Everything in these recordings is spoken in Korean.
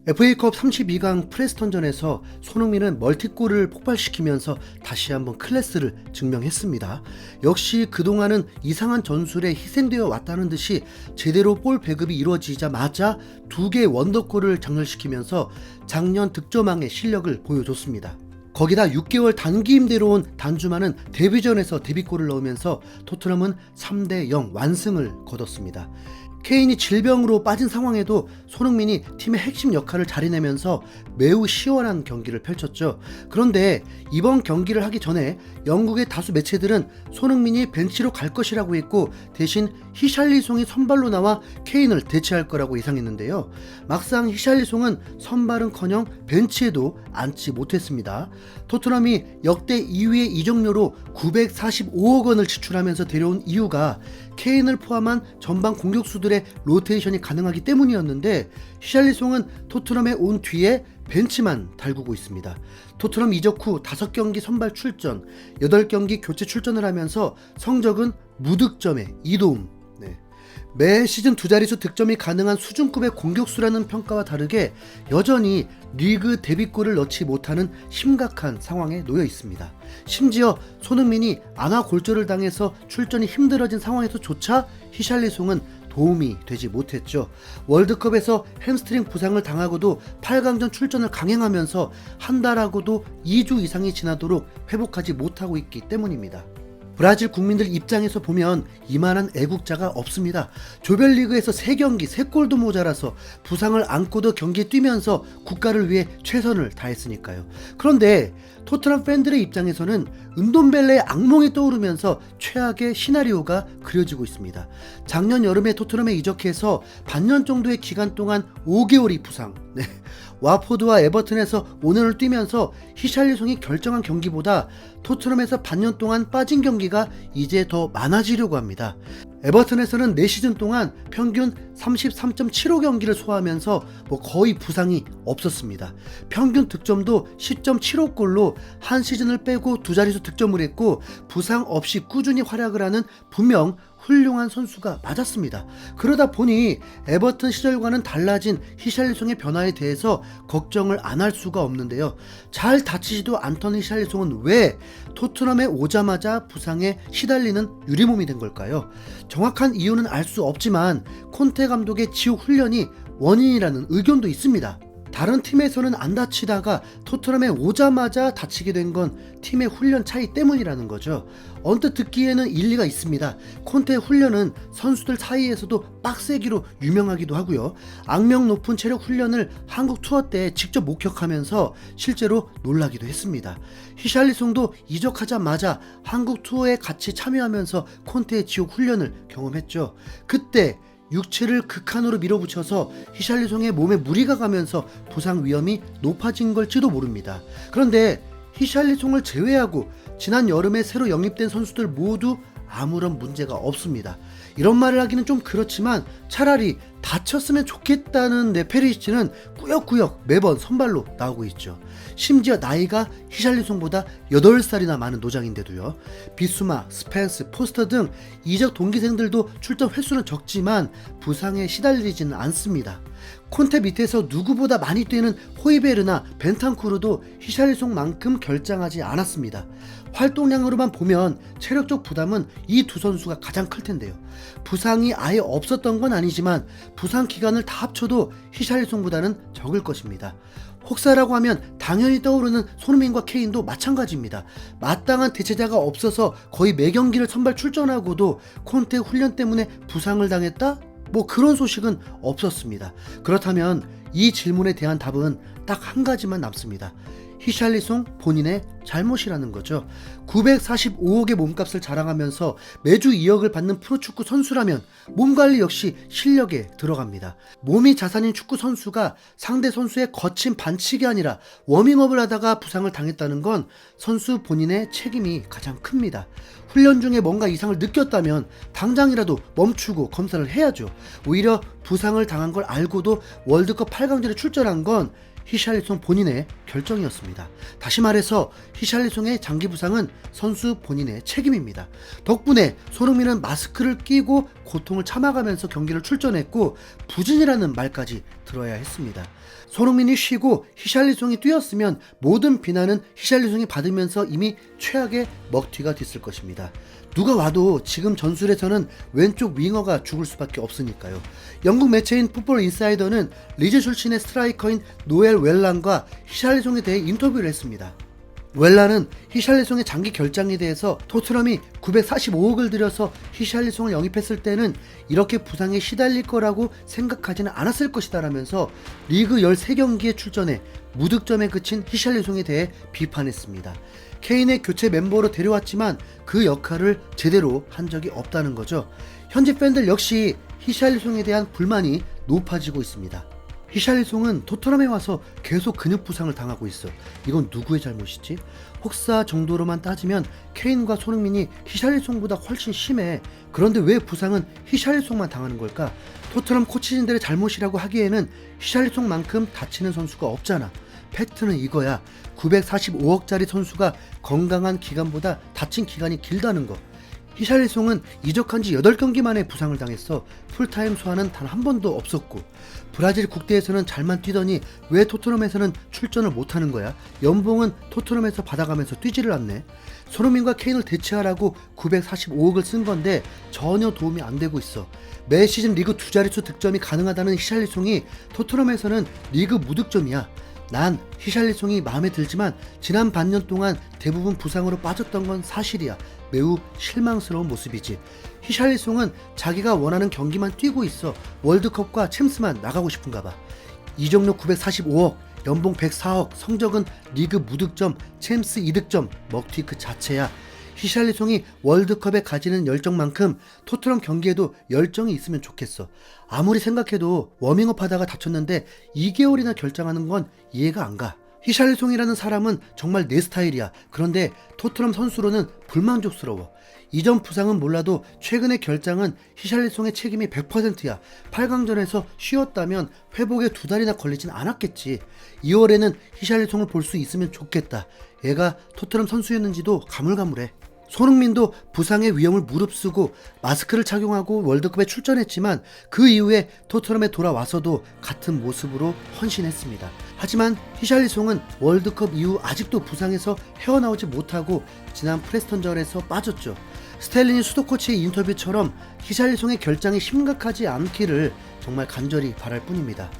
FA컵 32강 프레스턴전에서 손흥민은 멀티골을 폭발시키면서 다시 한번 클래스를 증명했습니다. 역시 그동안은 이상한 전술에 희생되어 왔다는 듯이 제대로 볼 배급이 이루어지자마자 2개의 원더골을 장렬시키면서 작년 득점왕의 실력을 보여줬습니다. 거기다 6개월 단기 임대로 온 단주마는 데뷔전에서 데뷔골을 넣으면서 토트넘은 3대0 완승을 거뒀습니다. 케인이 질병으로 빠진 상황에도 손흥민이 팀의 핵심 역할을 잘 해내면서 매우 시원한 경기를 펼쳤죠. 그런데 이번 경기를 하기 전에 영국의 다수 매체들은 손흥민이 벤치로 갈 것이라고 했고 대신 히샬리송이 선발로 나와 케인을 대체할 거라고 예상했는데요. 막상 히샬리송은 선발은커녕 벤치에도 앉지 못했습니다. 토트넘이 역대 2위의 이적료로 945억 원을 지출하면서 데려온 이유가 케인을 포함한 전방 공격수들의 로테이션이 가능하기 때문이었는데 히샬리송은 토트넘에 온 뒤에 벤치만 달구고 있습니다. 토트넘 이적 후 5경기 선발 출전, 8경기 교체 출전을 하면서 성적은 무득점에 2도움. 매 시즌 2자릿수 득점이 가능한 수준급의 공격수라는 평가와 다르게 여전히 리그 데뷔골을 넣지 못하는 심각한 상황에 놓여 있습니다. 심지어 손흥민이 안아골절을 당해서 출전이 힘들어진 상황에서조차 히샬리송은 도움이 되지 못했죠. 월드컵에서 햄스트링 부상을 당하고도 8강전 출전을 강행하면서 한 달하고도 2주 이상이 지나도록 회복하지 못하고 있기 때문입니다. 브라질 국민들 입장에서 보면 이만한 애국자가 없습니다. 조별리그에서 3경기 3골도 모자라서 부상을 안고도 경기에 뛰면서 국가를 위해 최선을 다했으니까요. 그런데 토트넘 팬들의 입장에서는 은돔벨레의 악몽이 떠오르면서 최악의 시나리오가 그려지고 있습니다. 작년 여름에 토트넘에 이적해서 반년 정도의 기간 동안 5개월이 부상. 와포드와 에버튼에서 5년을 뛰면서 히샬리송이 결정한 경기보다 토트넘에서 반년 동안 빠진 경기가 이제 더 많아지려고 합니다. 에버튼에서는 4시즌 동안 평균 33.75경기를 소화하면서 거의 부상이 없었습니다. 평균 득점도 10.75골로 한 시즌을 빼고 2자릿수 득점을 했고 부상 없이 꾸준히 활약을 하는 분명 훌륭한 선수가 맞았습니다. 그러다 보니 에버튼 시절과는 달라진 히샬리송의 변화에 대해서 걱정을 안 할 수가 없는데요. 잘 다치지도 않던 히샬리송은 왜 토트넘에 오자마자 부상에 시달리는 유리몸이 된 걸까요? 정확한 이유는 알 수 없지만 콘테 감독의 지옥 훈련이 원인이라는 의견도 있습니다. 다른 팀에서는 안 다치다가 토트넘에 오자마자 다치게 된 건 팀의 훈련 차이 때문이라는 거죠. 언뜻 듣기에는 일리가 있습니다. 콘테의 훈련은 선수들 사이에서도 빡세기로 유명하기도 하고요. 악명 높은 체력 훈련을 한국 투어 때 직접 목격하면서 실제로 놀라기도 했습니다. 히샬리송도 이적하자마자 한국 투어에 같이 참여하면서 콘테의 지옥 훈련을 경험했죠. 그때 육체를 극한으로 밀어붙여서 히샬리송의 몸에 무리가 가면서 부상 위험이 높아진 걸지도 모릅니다. 그런데 히샬리송을 제외하고 지난 여름에 새로 영입된 선수들 모두 아무런 문제가 없습니다. 이런 말을 하기는 좀 그렇지만 차라리 다쳤으면 좋겠다는 페리시치는 꾸역꾸역 매번 선발로 나오고 있죠. 심지어 나이가 히샬리송보다 8살이나 많은 노장인데도요. 비수마, 스펜스, 포스터 등 이적 동기생들도 출전 횟수는 적지만 부상에 시달리지는 않습니다. 콘테 밑에서 누구보다 많이 뛰는 호이베르나 벤탄쿠르도 히샬리송만큼 결장하지 않았습니다. 활동량으로만 보면 체력적 부담은 이 두 선수가 가장 클 텐데요. 부상이 아예 없었던 건 아니지만 부상 기간을 다 합쳐도 히샬리송보다는 적을 것입니다. 혹사라고 하면 당연히 떠오르는 손흥민과 케인도 마찬가지입니다. 마땅한 대체자가 없어서 거의 매 경기를 선발 출전하고도 콘테 훈련 때문에 부상을 당했다? 그런 소식은 없었습니다. 그렇다면 이 질문에 대한 답은 딱 한 가지만 남습니다. 히샬리송 본인의 잘못이라는 거죠. 945억의 몸값을 자랑하면서 매주 2억을 받는 프로축구 선수라면 몸관리 역시 실력에 들어갑니다. 몸이 자산인 축구 선수가 상대 선수의 거친 반칙이 아니라 워밍업을 하다가 부상을 당했다는 건 선수 본인의 책임이 가장 큽니다. 훈련 중에 뭔가 이상을 느꼈다면 당장이라도 멈추고 검사를 해야죠. 오히려 부상을 당한 걸 알고도 월드컵 8강전에 출전한 건 히샬리송 본인의 결정이었습니다. 다시 말해서 히샬리송의 장기 부상은 선수 본인의 책임입니다. 덕분에 손흥민은 마스크를 끼고 고통을 참아가면서 경기를 출전했고 부진이라는 말까지 들어야 했습니다. 손흥민이 쉬고 히샬리송이 뛰었으면 모든 비난은 히샬리송이 받으면서 이미 최악의 먹튀가 됐을 것입니다. 누가 와도 지금 전술에서는 왼쪽 윙어가 죽을 수밖에 없으니까요. 영국 매체인 풋볼 인사이더는 리즈 출신의 스트라이커인 노엘 웰란과 히샬리송에 대해 인터뷰를 했습니다. 웰란은 히샬리송의 장기 결장에 대해서 토트넘이 945억을 들여서 히샬리송을 영입했을 때는 이렇게 부상에 시달릴 거라고 생각하지는 않았을 것이다 라면서 리그 13경기에 출전해 무득점에 그친 히샬리송에 대해 비판했습니다. 케인의 교체 멤버로 데려왔지만 그 역할을 제대로 한 적이 없다는 거죠. 현지 팬들 역시 히샬리송에 대한 불만이 높아지고 있습니다. 히샬리송은 토트넘에 와서 계속 근육 부상을 당하고 있어. 이건 누구의 잘못이지? 혹사 정도로만 따지면 케인과 손흥민이 히샬리송보다 훨씬 심해. 그런데 왜 부상은 히샬리송만 당하는 걸까? 토트넘 코치진들의 잘못이라고 하기에는 히샬리송만큼 다치는 선수가 없잖아. 팩트는 이거야. 945억짜리 선수가 건강한 기간보다 다친 기간이 길다는 거. 히샬리송은 이적한 지 8경기 만에 부상을 당했어. 풀타임 소환은 단 한 번도 없었고, 브라질 국대에서는 잘만 뛰더니 왜 토트넘에서는 출전을 못하는 거야? 연봉은 토트넘에서 받아가면서 뛰지를 않네. 손흥민과 케인을 대체하라고 945억을 쓴 건데 전혀 도움이 안 되고 있어. 매 시즌 리그 2자릿수 득점이 가능하다는 히샬리송이 토트넘에서는 리그 무득점이야. 난 히샬리송이 마음에 들지만 지난 반년 동안 대부분 부상으로 빠졌던 건 사실이야. 매우 실망스러운 모습이지. 히샬리송은 자기가 원하는 경기만 뛰고 있어. 월드컵과 챔스만 나가고 싶은가 봐. 이적료 945억, 연봉 104억, 성적은 리그 무득점, 챔스 2득점, 먹튀 그 자체야. 히샬리송이 월드컵에 가지는 열정만큼 토트넘 경기에도 열정이 있으면 좋겠어. 아무리 생각해도 워밍업 하다가 다쳤는데 2개월이나 결장하는 건 이해가 안 가. 히샬리송이라는 사람은 정말 내 스타일이야. 그런데 토트넘 선수로는 불만족스러워. 이전 부상은 몰라도 최근의 결장은 히샬리송의 책임이 100%야. 8강전에서 쉬었다면 회복에 2달이나 걸리진 않았겠지. 2월에는 히샬리송을 볼 수 있으면 좋겠다. 얘가 토트넘 선수였는지도 가물가물해. 손흥민도 부상의 위험을 무릅쓰고 마스크를 착용하고 월드컵에 출전했지만 그 이후에 토트넘에 돌아와서도 같은 모습으로 헌신했습니다. 하지만 히샬리송은 월드컵 이후 아직도 부상에서 헤어나오지 못하고 지난 프레스턴전에서 빠졌죠. 스텔린이 수도코치의 인터뷰처럼 히샬리송의 결장이 심각하지 않기를 정말 간절히 바랄 뿐입니다.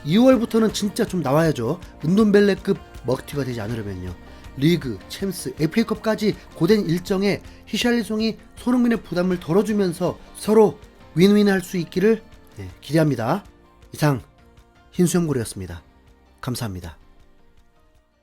2월부터는 진짜 좀 나와야죠. 은돈벨레급 먹튀가 되지 않으려면요. 리그, 챔스, FA컵까지 고된 일정에 히샬리송이 손흥민의 부담을 덜어주면서 서로 윈윈할 수 있기를 기대합니다. 이상 흰수염고래였습니다. 감사합니다.